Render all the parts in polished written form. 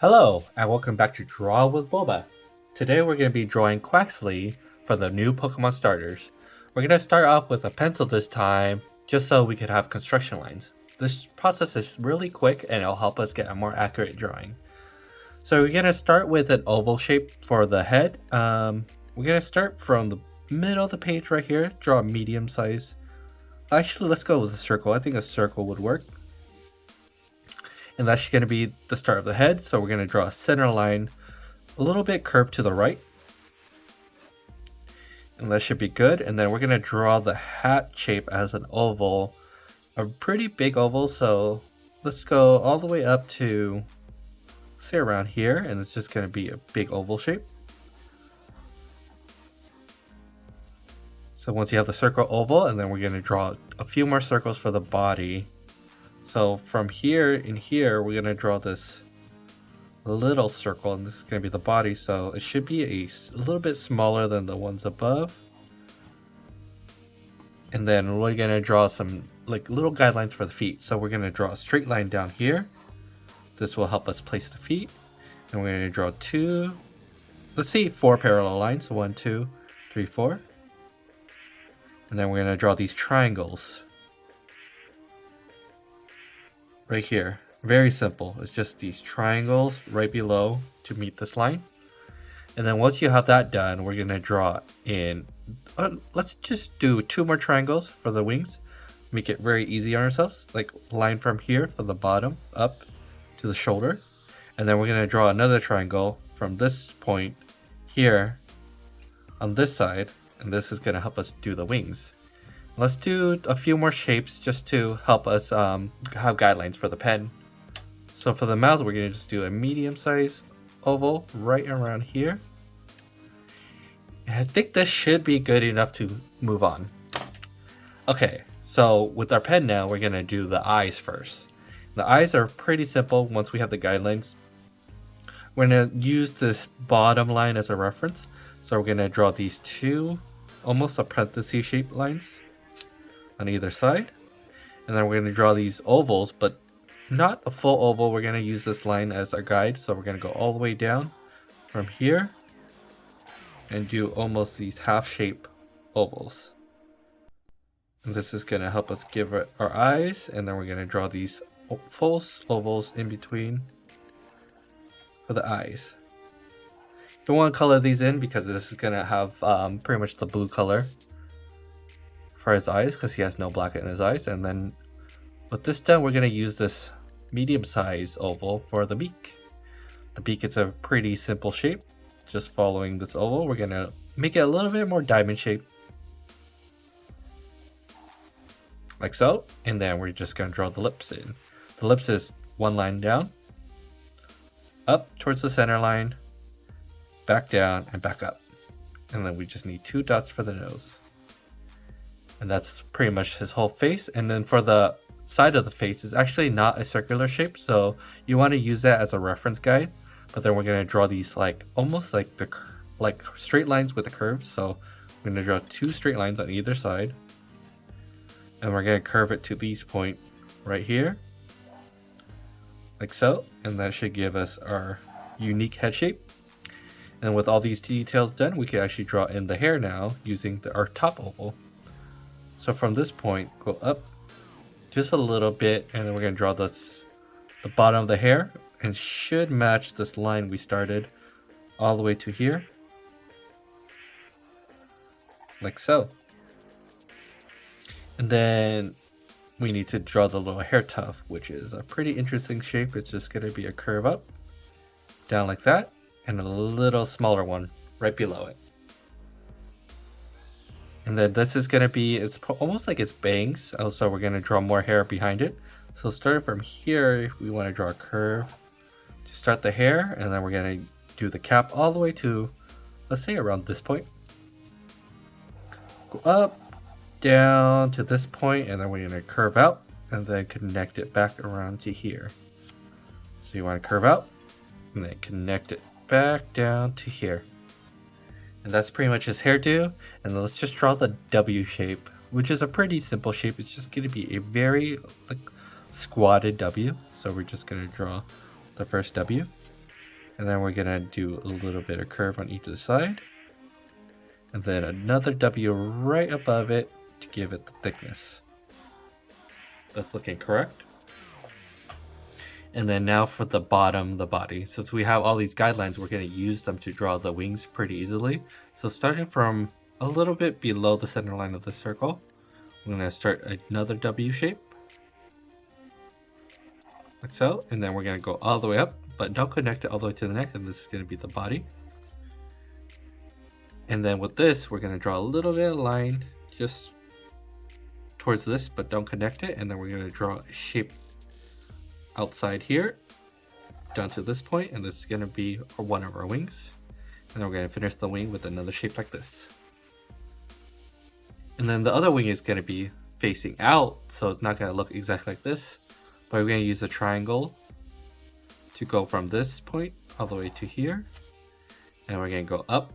Hello, and welcome back to Draw with Boba. Today we're going to be drawing Quaxly for the new Pokemon starters. We're going to start off with a pencil this time, just so we could have construction lines. This process is really quick and it'll help us get a more accurate drawing. So we're going to start with an oval shape for the head. We're going to start from the middle of the page right here, draw a medium size. Actually, let's go with a circle. I think a circle would work. And that's going to be the start of the head. So we're going to draw a center line a little bit curved to the right. And that should be good. And then we're going to draw the hat shape as an oval, a pretty big oval. So let's go all the way up to, say, around here. And it's just going to be a big oval shape. So once you have the circle oval, and then we're going to draw a few more circles for the body. So from here in here, we're going to draw this little circle, and this is going to be the body. So it should be a little bit smaller than the ones above. And then we're going to draw some like little guidelines for the feet. So we're going to draw a straight line down here. This will help us place the feet. And we're going to draw two, let's see, 4 parallel lines. So 1, 2, 3, 4. And then we're going to draw these triangles right here. Very simple. It's just these triangles right below to meet this line. And then once you have that done, we're going to draw in, let's just do 2 more triangles for the wings. Make it very easy on ourselves. Like line from here, from the bottom up to the shoulder. And then we're going to draw another triangle from this point here on this side. And this is going to help us do the wings. Let's do a few more shapes just to help us have guidelines for the pen. So for the mouth, we're going to just do a medium size oval right around here. And I think this should be good enough to move on. Okay, so with our pen now, we're going to do the eyes first. The eyes are pretty simple once we have the guidelines. We're going to use this bottom line as a reference. So we're going to draw these 2 almost a parenthesis shaped lines on either side. And then we're going to draw these ovals, but not a full oval. We're going to use this line as our guide. So we're going to go all the way down from here and do almost these half shape ovals. And this is going to help us give it our eyes. And then we're going to draw these full ovals in between for the eyes. Don't want to color these in because this is going to have pretty much the blue color for his eyes because he has no black in his eyes. And then with this done, we're going to use this medium size oval for the beak. The beak is a pretty simple shape. Just following this oval, we're going to make it a little bit more diamond shape. Like so. And then we're just going to draw the lips in. The lips is 1 line down, up towards the center line, back down and back up. And then we just need 2 dots for the nose. And that's pretty much his whole face. And then for the side of the face is actually not a circular shape, so you want to use that as a reference guide. But then we're going to draw these like almost like the straight lines with the curves. So we're going to draw 2 straight lines on either side. And we're going to curve it to these point right here. Like so. And that should give us our unique head shape. And with all these details done, we can actually draw in the hair now using our top oval. So from this point, go up just a little bit, and then we're going to draw the bottom of the hair, and should match this line we started all the way to here. Like so. And then we need to draw the little hair tuft, which is a pretty interesting shape. It's just going to be a curve up, down like that. And a little smaller one right below it. And then this is going to be, it's almost like it's bangs. Also, we're going to draw more hair behind it. So starting from here, we want to draw a curve to start the hair. And then we're going to do the cap all the way to, let's say around this point. Go up, down to this point, and then we're going to curve out and then connect it back around to here. So you want to curve out and then connect it back down to here. And that's pretty much his hairdo. And then let's just draw the W shape, which is a pretty simple shape. It's just going to be a very squatted W. So we're just going to draw the first W. And then we're gonna do a little bit of curve on each of the side. And then another W right above it to give it the thickness. That's looking correct. And then now for the bottom, the body. Since we have all these guidelines, we're gonna use them to draw the wings pretty easily. So starting from a little bit below the center line of the circle, I'm gonna start another W shape. Like so, and then we're gonna go all the way up, but don't connect it all the way to the neck, and this is gonna be the body. And then with this, we're gonna draw a little bit of line just towards this, but don't connect it. And then we're gonna draw a shape outside here, down to this point, and this is gonna be one of our wings. And then we're gonna finish the wing with another shape like this. And then the other wing is gonna be facing out, so it's not gonna look exactly like this. But we're gonna use a triangle to go from this point all the way to here. And we're gonna go up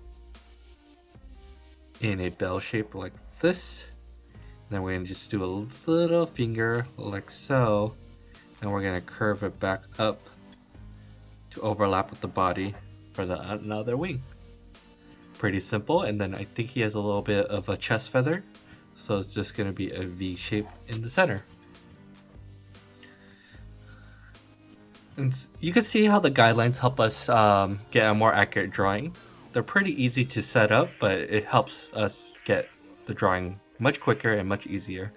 in a bell shape like this. Then we're gonna just do a little finger like so. And we're gonna curve it back up to overlap with the body for another wing. Pretty simple. And then I think he has a little bit of a chest feather. So it's just gonna be a V shape in the center. And you can see how the guidelines help us get a more accurate drawing. They're pretty easy to set up, but it helps us get the drawing much quicker and much easier.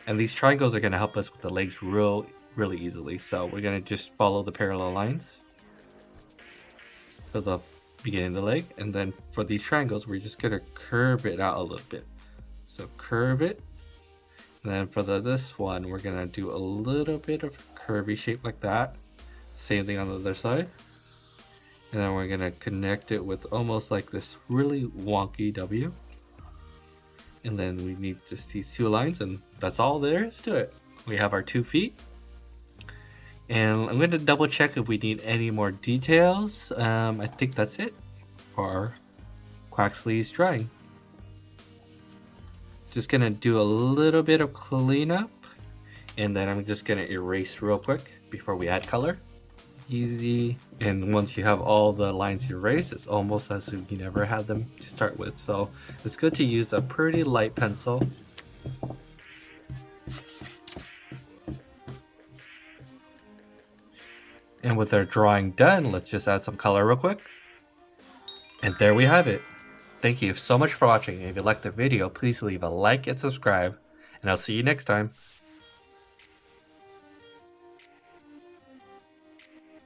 And these triangles are going to help us with the legs really easily. So we're going to just follow the parallel lines for the beginning of the leg. And then for these triangles, we're just going to curve it out a little bit. So curve it. And then for this one, we're going to do a little bit of curvy shape like that. Same thing on the other side. And then we're gonna connect it with almost like this really wonky W. And then we need just these two lines, and that's all there is to it. We have our 2 feet. And I'm gonna double check if we need any more details. I think that's it for Quaxly's drawing. Just gonna do a little bit of cleanup, and then I'm just gonna erase real quick before we add color. Easy. And once you have all the lines erased, it's almost as if you never had them to start with. So it's good to use a pretty light pencil. And with our drawing done, let's just add some color real quick. And there we have it. Thank you so much for watching. If you liked the video, please leave a like and subscribe. And I'll see you next time.